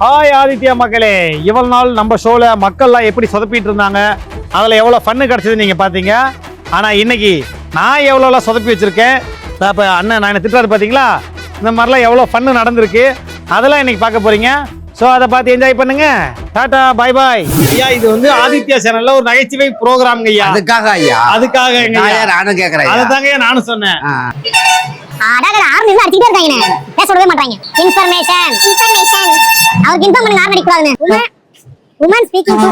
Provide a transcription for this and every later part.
Hi Aditya மக்களே, இவ்வளவு நாள் நம்ம ஷோல மக்கள்லாம் எப்படி சொதப்பிட்டு இருந்தாங்க, அதில் எவ்வளோ ஃபன்னு கிடச்சது நீங்கள் பார்த்தீங்க. ஆனால் இன்னைக்கு நான் எவ்வளோலாம் சொதப்பி வச்சுருக்கேன். இப்போ அண்ணன் நான் என்ன திட்டுறாரு பார்த்தீங்களா, இந்த மாதிரிலாம் எவ்வளோ ஃபன்னு நடந்திருக்கு, அதெல்லாம் இன்னைக்கு பார்க்க போகிறீங்க. ஸோ அதை பார்த்து என்ஜாய் பண்ணுங்க. டாடா பாய் பாய். ஐயா, இது வந்து ஆதித்யா சேனல்ல ஒரு நகைச்சுவை ப்ரோக்ராம் ஐயா. அதுக்காக ஐயா, அதுக்காக நானும் கேட்கறேன். அதை தாங்க நான் சொன்னேன். பேசவே மாட்டாங்க. இன்ஃபர்மேஷன் அவருக்கு இன்ஃபார்ம் பண்ணி ஆர்ன் அடிக்கூடாதுன்னு. உமன் ஸ்பீக்கிங் டு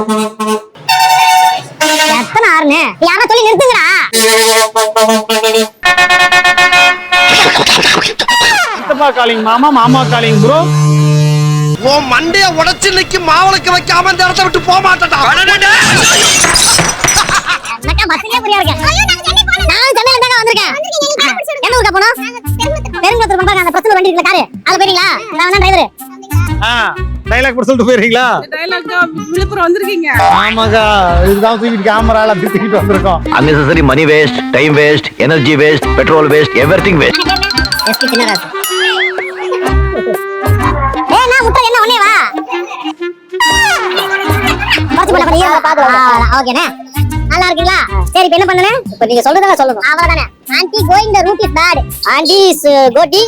எத்தனை ஆர்னு யாரா சொல்லி நிறுத்துங்கடா. சித்தப்பா காலிங் மாமா, மாமா காலிங் ப்ரோ. ஓ மண்டைய உடைச்சு நிக்கி மாவளுக்கு வைக்காம இந்த இடத்தை விட்டு போக மாட்டேடா. எனக்கு பஸ்லயே புரியா இருக்கு. நான் சென்னையில தான் வந்திருக்கேன். என்ன ஊருக்கு போறோம்? பெருங்குளத்தூர் பண்றாங்க. அந்த பிரச்சனை வண்டி இருக்குல காரு. அது போறீங்களா? நான் தான் டிரைவர். டைலாக் போட சொல்லிட்டு போயிருக்கீங்களா? டைலாக் தான் விழுப்புரம் வந்திருக்கீங்க. ஆமாக்கா, இதுதான் தூக்கிட்டு கேமரால தூக்கிட்டு வந்திருக்கோம். unnecessary money waste, time waste, energy waste, petrol waste, everything waste. SP Chinnaraj. ஏய் நான் முட்டை என்ன ஒண்ணே வா. பாத்து போல பையா பாத்து. ஓகேனே. நல்லா இருக்கீங்களா? சரி இப்போ என்ன பண்ணனே? இப்போ நீங்க சொல்றதா சொல்லணும். அவ்வளவுதானே. Aunty going the route is bad. Aunty is கோட்டி.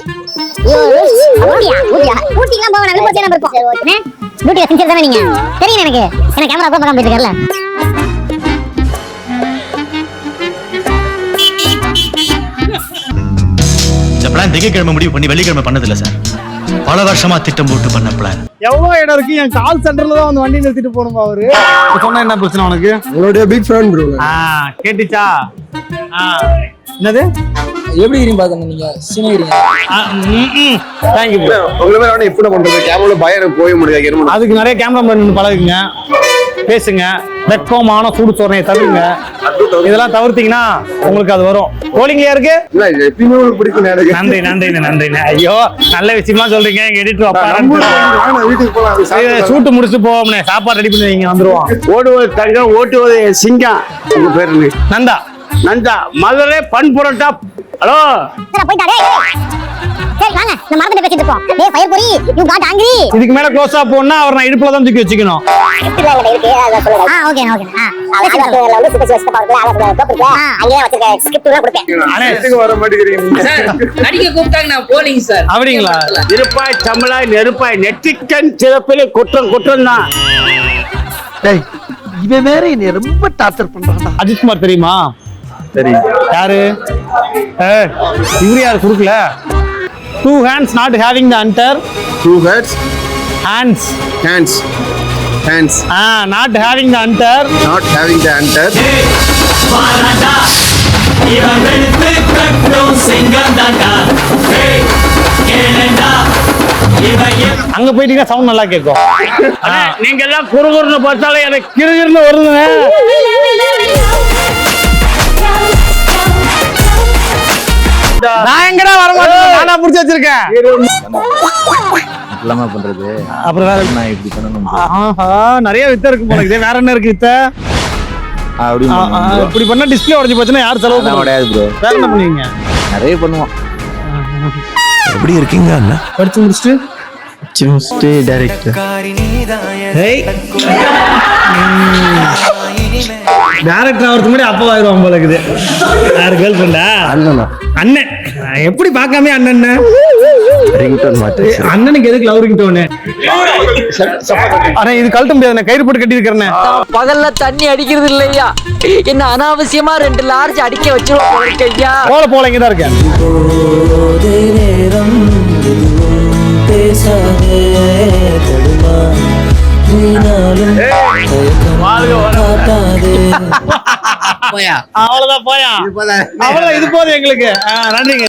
ஊட்டிலாம் போக நல்ல போச்சே நம்ம இருப்போம். சரி ஓகேனே. டியூட்டில சின்சியர் தானே நீங்க? தெரியும் எனக்கு. என்ன கேமரா கூட பார்க்காம போயிட்டு இருக்கல. இந்த பிளான் திங்கட்கிழமை முடிவு பண்ணி வெள்ளிக்கிழமை பண்ணதில்லை சார். பல வருஷமா திட்டம் போட்டு பண்ண பிளான். எவ்வளவு இடம் இருக்கு? என் கால் சென்டர்ல தான் வந்து வண்டி நிறுத்திட்டு போகணும். அவரு சொன்னா என்ன பிரச்சனை உனக்கு? உங்களுடைய பிக் ஃபேன் ப்ரோ. கேட்டுச்சா? என்னது எப்படி இருக்கீங்க பாருங்க, நீங்க சீனியரிங்க. தேங்க்யூ. உங்களை வேற அவனை எப்படி பண்றது? கேமரால பயம் போய் முடியாது. அதுக்கு நிறைய கேமராமேன் பழகுங்க, பேசுங்க. வெக்கமான சூடு சோறனை தவிருங்க. இதெல்லாம் தவிர்த்தீங்கன்னா உங்களுக்கு அது வரும். ரோலிங்லயா இருக்கு? இல்ல எப்பயுமே உங்களுக்கு பிடிக்கும் எனக்கு. நன்றி நன்றி நன்றி. ஐயோ நல்ல விஷயமா சொல்றீங்க. எங்க எடிட்டர் அப்பாரன் வீட்டுக்கு போலாம். ஷூட் முடிச்சுட்டு போவோம்னே. சாப்பாடு ரெடி பண்ணி வைங்க, வந்துருவோம். ஓடுவது தங்கம், ஓட்டுவது சிங்கம். உங்க பேரு நந்தா. நந்தா. மதுரை பன் புரோட்டா. ஹலோ சரி போய்டா டேய். சரி வாங்க, நம்ம மரத்துல பேசிட்டு இருக்கோம். டேய் ஃபயர் பொரி, யூ காட் ஆங்கிரி. இதுக்கு மேல க்ளோஸா போனா அவர் நான் இடுப்புல தான் தூக்கி வச்சுக்கணும். இருக்கு அத சொல்லுங்க. Okay okay. அதுல வந்து சிக்ஸ் வச்சு பாருங்க. அத போடுங்க. அங்கேயே வச்சிருக்க ஸ்கிரிப்ட் எல்லாம் கொடுப்பேன். அண்ணே எதுக்கு வர மாட்டேங்கிறீங்க சார் நடிக்க கூப்பிட்டாங்க, நான் போலிங்க சார். அப்படிங்களா? இருப்பாய் தமிழாய் நெருப்பாய் நெற்றிக்கண் சிறப்பிலே குற்றம் குற்றம் தான். இவன் வேற என்னை ரொம்ப டார்ச்சர் பண்றான்டா. அஜித் குமார் தெரியுமா? சரி. யாரு? இவரு யாரு குடுக்கல? 2 hands not having the hunter. 2 heads. Hands. Hands. Hands. Not having the hunter. Not having the hunter. அங்க போயிட்டீங்கன்னா சவுண்ட் நல்லா கேட்கும். நீங்க எல்லாம் குறுகுறுன்னு பார்த்தாலே எனக்கு கிறுகிறுன்னு வருதுங்க. நான் எங்கடா வர மாட்டேன், நானா புடிச்சு வச்சிருக்கேன். எல்லாமே பண்றது அப்புறம் வேற நான் இப்படி பண்ணணும். ஆஹா, நிறைய வித்த இருக்கு போல. இதே வேற என்ன இருக்கு வித்த? அப்படி இப்படி பண்ணா டிஸ்ப்ளே உடைஞ்சு போச்சுன்னா யார் செலவு பண்ணுவா? கிடையாது ப்ரோ. வேற என்ன பண்ணுவீங்க? நிறைய பண்ணுவோம். எப்படி இருக்கீங்க அண்ணா? படிச்சு முடிச்சுட்டு டைரக்டர் டைரக்டர் ஆகிறதுக்கு முன்னாடி அப்பா ஆயிடுவான் போல இருக்குது. யாரு கேர்ள் ஃப்ரெண்டா? அண்ணன். எப்படி பார்க்காம அண்ணன்? அண்ணனுக்கு எதுக்கு லவ் ரிங் டோனு? ஆனா இது கழட்ட முடியாது, கயிறு போட்டு கட்டி இருக்கிறேன். பகல்ல தண்ணி அடிக்கிறது இல்லையா? என்ன அனாவசியமா 2 லார்ஜ் அடிக்க வச்சிருவோம். போல இங்கதான் இருக்கேன். அவ்வளவுதான் போயா. அவ்வளவுதான், இது போதும் எங்களுக்கு. நன்றிங்க.